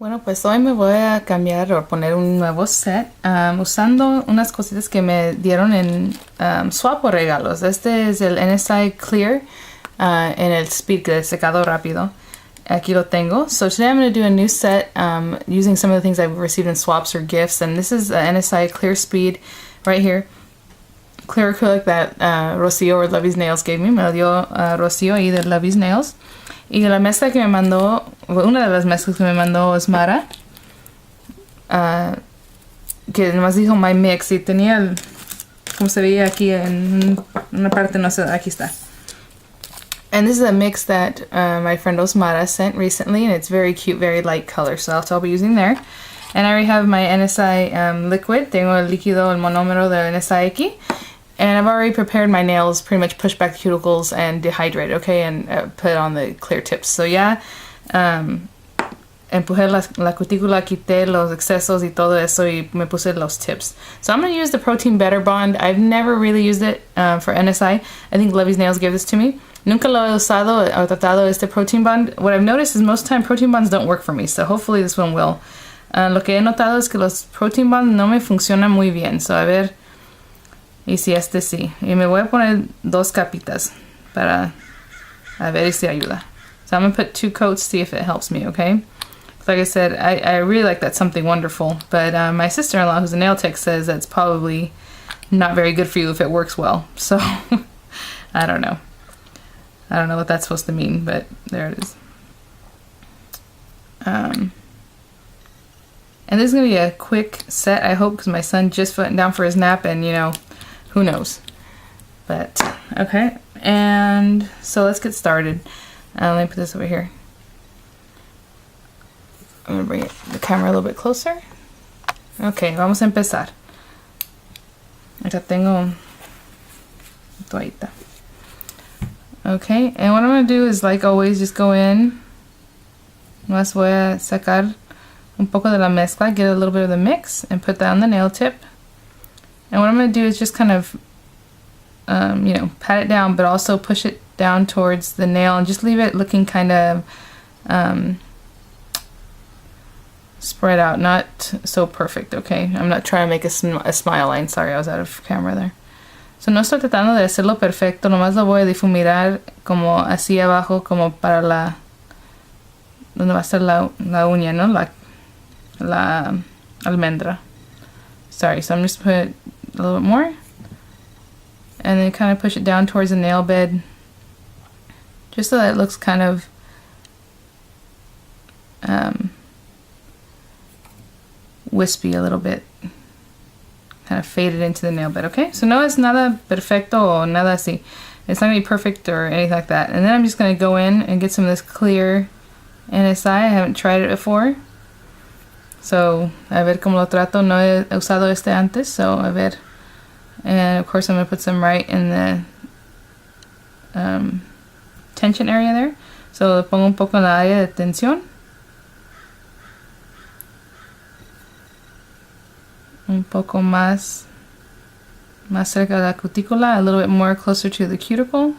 Bueno, pues hoy me voy a cambiar o poner un nuevo set usando unas cositas que me dieron en swap o regalos. Este es el NSI Clear en el Speed, que es secado rápido. Aquí lo tengo. So today I'm going to do a new set using some of the things I've received in swaps or gifts. And this is NSI Clear Speed right here. Clear acrylic that Rocío or Lovey's Nails gave me. Me lo dio Rocío ahí de Lovey's Nails. Y la mezcla que me mandó, una de las mezclas que me mandó es Mara, que nomás dijo My Mix y tenía, como se veía aquí en una parte, no sé, aquí está. And this is a mix that my friend Osmara sent recently, and it's very cute, very light color, so I'll be using there. And I already have my NSI liquid. Tengo el líquido, el monómero del NSI aquí. And I've already prepared my nails, pretty much pushed back the cuticles and dehydrated, okay, and put on the clear tips. So ya empujé la cutícula, quité los excesos y todo eso y me puse los tips. So I'm going to use the Protein Better Bond. I've never really used it for NSI. I think Lovey's Nails gave this to me. Nunca lo he usado o tratado este Protein Bond. What I've noticed is most of the time Protein Bonds don't work for me, so hopefully this one will. Lo que he notado es que los Protein Bonds no me funcionan muy bien, so a ver. Y si este sí. Y me voy a poner 2 capitas para a ver si ayuda. So I'm going to put 2 coats, see if it helps me, okay? Like I said, I really like that Something Wonderful. But my sister-in-law, who's a nail tech, says that's probably not very good for you if it works well. So, I don't know. I don't know what that's supposed to mean, but there it is. And this is going to be a quick set, I hope, because my son just went down for his nap and, you know, who knows? But, okay. And so let's get started. Let me put this over here. I'm going to bring the camera a little bit closer. Okay, vamos a empezar. Acá tengo toallita. Okay, and what I'm going to do is, like always, just go in. Más voy a sacar un poco de la mezcla, get a little bit of the mix, and put that on the nail tip. And what I'm going to do is just kind of, you know, pat it down, but also push it down towards the nail and just leave it looking kind of spread out, not so perfect, okay? I'm not trying to make a smile line. Sorry, I was out of camera there. So no estoy tratando de hacerlo perfecto, nomás lo voy a difuminar como así abajo, como para la, donde va a estar la uña, ¿no? La almendra. Sorry, so I'm just put a little bit more. And then kind of push it down towards the nail bed. Just so that it looks kind of wispy a little bit. Kind of faded into the nail bed, okay? So no es nada perfecto o nada así. It's not going to be perfect or anything like that. And then I'm just going to go in and get some of this clear NSI. I haven't tried it before. So, a ver cómo lo trato. No he usado este antes, so a ver. And of course I'm going to put some right in the tension area there. So le pongo un poco en la área de tensión. Un poco más cerca de la cutícula, a little bit more closer to the cuticle.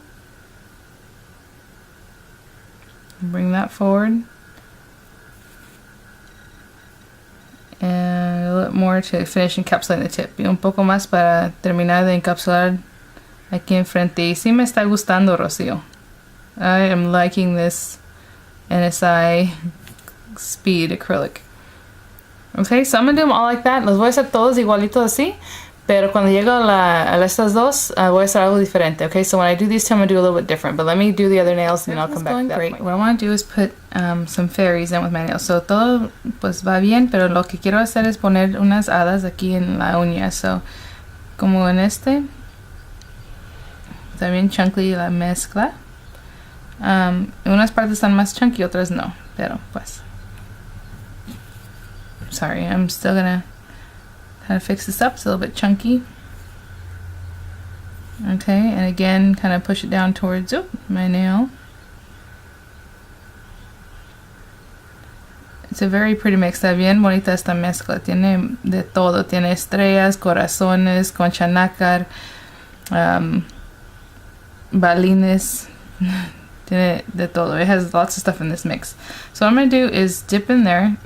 Bring that forward. And a little more to finish encapsulating the tip. Y un poco más para terminar de encapsular aquí enfrente. Y sí me está gustando, Rocío. I am liking this NSI Speed Acrylic. Okay, so I'm going to do them all like that. Los voy a hacer todos igualitos así. Pero cuando llego a estas dos, voy a hacer algo diferente. Okay, so when I do these two, I'm going to do a little bit different. But let me do the other nails and then I'll come back to that point. What I want to do is put some fairies in with my nails. So todo pues va bien, pero lo que quiero hacer es poner unas hadas aquí en la uña. So, como en este. Está bien chunky la mezcla. Unas partes están más chunky, otras no. Pero pues. Sorry, I'm still gonna kind of fix this up. It's a little bit chunky. Okay, and again, kind of push it down towards my nail. It's a very pretty mix. Está bien bonita esta mezcla. Tiene de todo. Tiene estrellas, corazones, concha nácar, balines. Tiene de todo. It has lots of stuff in this mix. So what I'm going to do is dip in there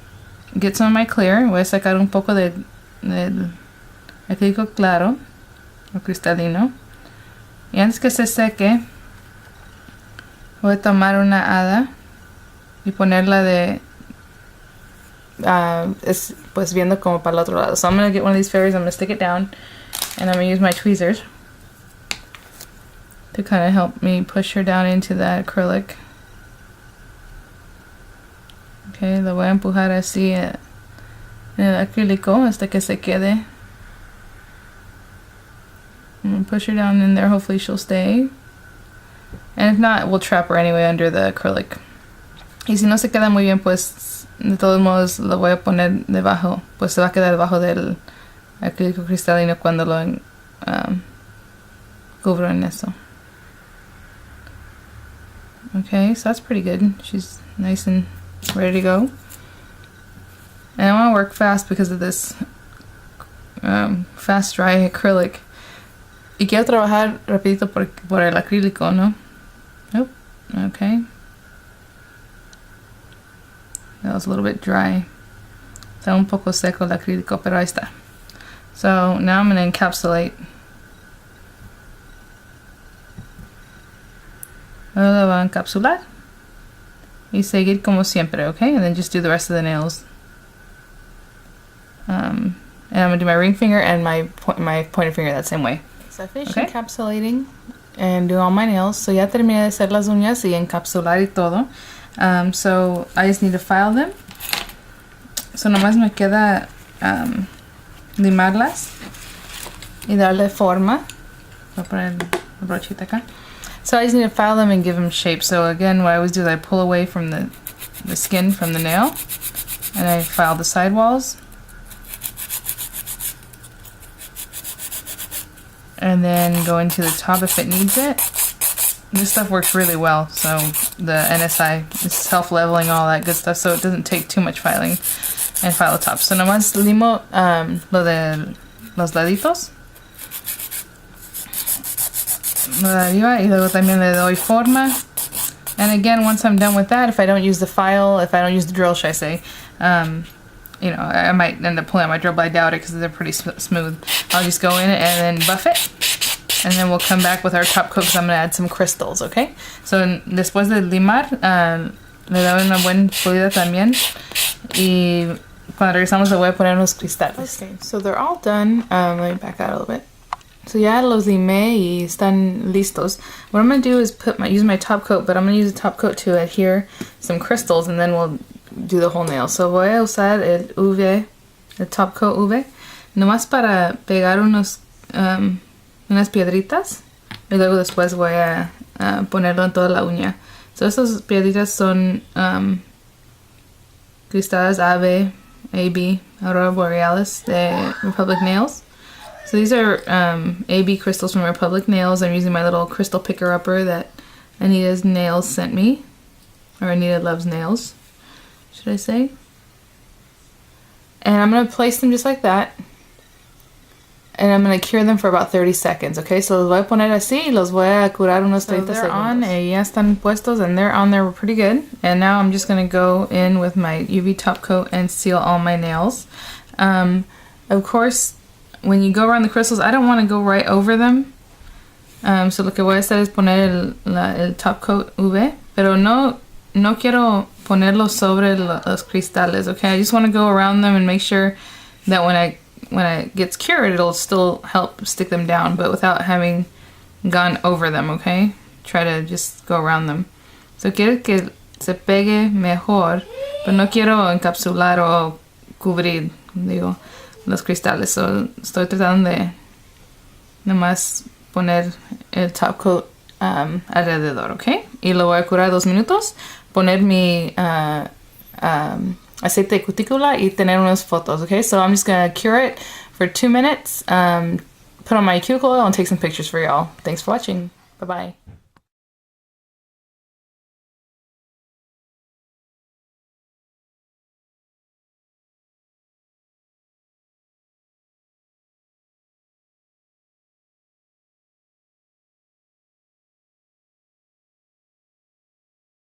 get some of my clear. Voy a sacar un poco del acrílico claro o cristalino. Y antes que se seque, voy a tomar una hada y ponerla de pues viendo como para el otro lado. So I'm going to get one of these fairies, I'm going to stick it down, and I'm going to use my tweezers to kind of help me push her down into that acrylic. Okay, lo voy a empujar así en el acrílico hasta que se quede. I'm going to push her down in there, hopefully she'll stay. And if not, we'll trap her anyway under the acrylic. Y si no se queda muy bien, pues de todos modos lo voy a poner debajo. Pues se va a quedar debajo del acrílico cristalino cuando lo cubro en eso. Okay, so that's pretty good. She's nice and ready to go. And I want to work fast because of this fast dry acrylic. Y quiero trabajar rapidito por el acrílico, ¿no? Oh, okay. That was a little bit dry. Está un poco seco el acrílico, pero ahí está. So now I'm going to encapsulate. Ahora lo voy a encapsular y seguir como siempre, okay? And then just do the rest of the nails. And I'm going to do my ring finger and my pointer finger that same way. So I finished encapsulating and doing all my nails. So ya terminé de hacer las uñas y encapsular y todo. So I just need to file them. So nomás me queda limarlas y darle forma. Voy a poner la brochita acá. So I just need to file them and give them shape. So again, what I always do is I pull away from the skin from the nail and I file the sidewalls. And then go into the top if it needs it. This stuff works really well, so the NSI is self-leveling, all that good stuff, so it doesn't take too much filing. And file the top. So nomás limo lo de los laditos. Lo de arriba, y luego también le doy forma. And again, once I'm done with that, if I don't use the file, if I don't use the drill, should I say, you know, I might end up pulling out my drill, but I doubt it because they're pretty smooth. I'll just go in and then buff it. And then we'll come back with our top coat because I'm going to add some crystals, okay? So después de limar, le doy una buena pulida también. Y cuando regresamos le voy a poner unos cristales. Okay, so they're all done. Let me back out a little bit. So ya los limé y están listos. What I'm going to do is use my top coat, but I'm going to use the top coat to adhere some crystals, and then we'll do the whole nail. So voy a usar el top coat UV, nomás para pegar unas piedritas, y luego después voy a ponerlo en toda la uña. So estas piedritas son cristales AB, Aurora Borealis de Republic Nails. So these are AB crystals from Republic Nails. I'm using my little crystal picker-upper that Anita's Nails sent me, or Anita Loves Nails, should I say. And I'm going to place them just like that. And I'm going to cure them for about 30 seconds, okay? So los voy a poner así y los voy a curar unos 30 segundos. They're on, ya están puestos, and they're on there pretty good. And now I'm just going to go in with my UV top coat and seal all my nails. Of course, when you go around the crystals, I don't want to go right over them. So lo que voy a hacer es poner el top coat UV, pero no quiero ponerlo sobre los cristales, okay? I just want to go around them and make sure that when it gets cured, it'll still help stick them down, but without having gone over them, okay? Try to just go around them. So quiero que se pegue mejor, pero no quiero encapsular o cubrir, digo, los cristales. So estoy tratando de nomás poner el top coat alrededor, okay? Y lo voy a curar 2 minutos, poner mi aceite de cutícula y tener unas fotos, okay? So I'm just gonna cure it for 2 minutes, put on my cuticle oil and take some pictures for y'all. Thanks for watching. Bye-bye.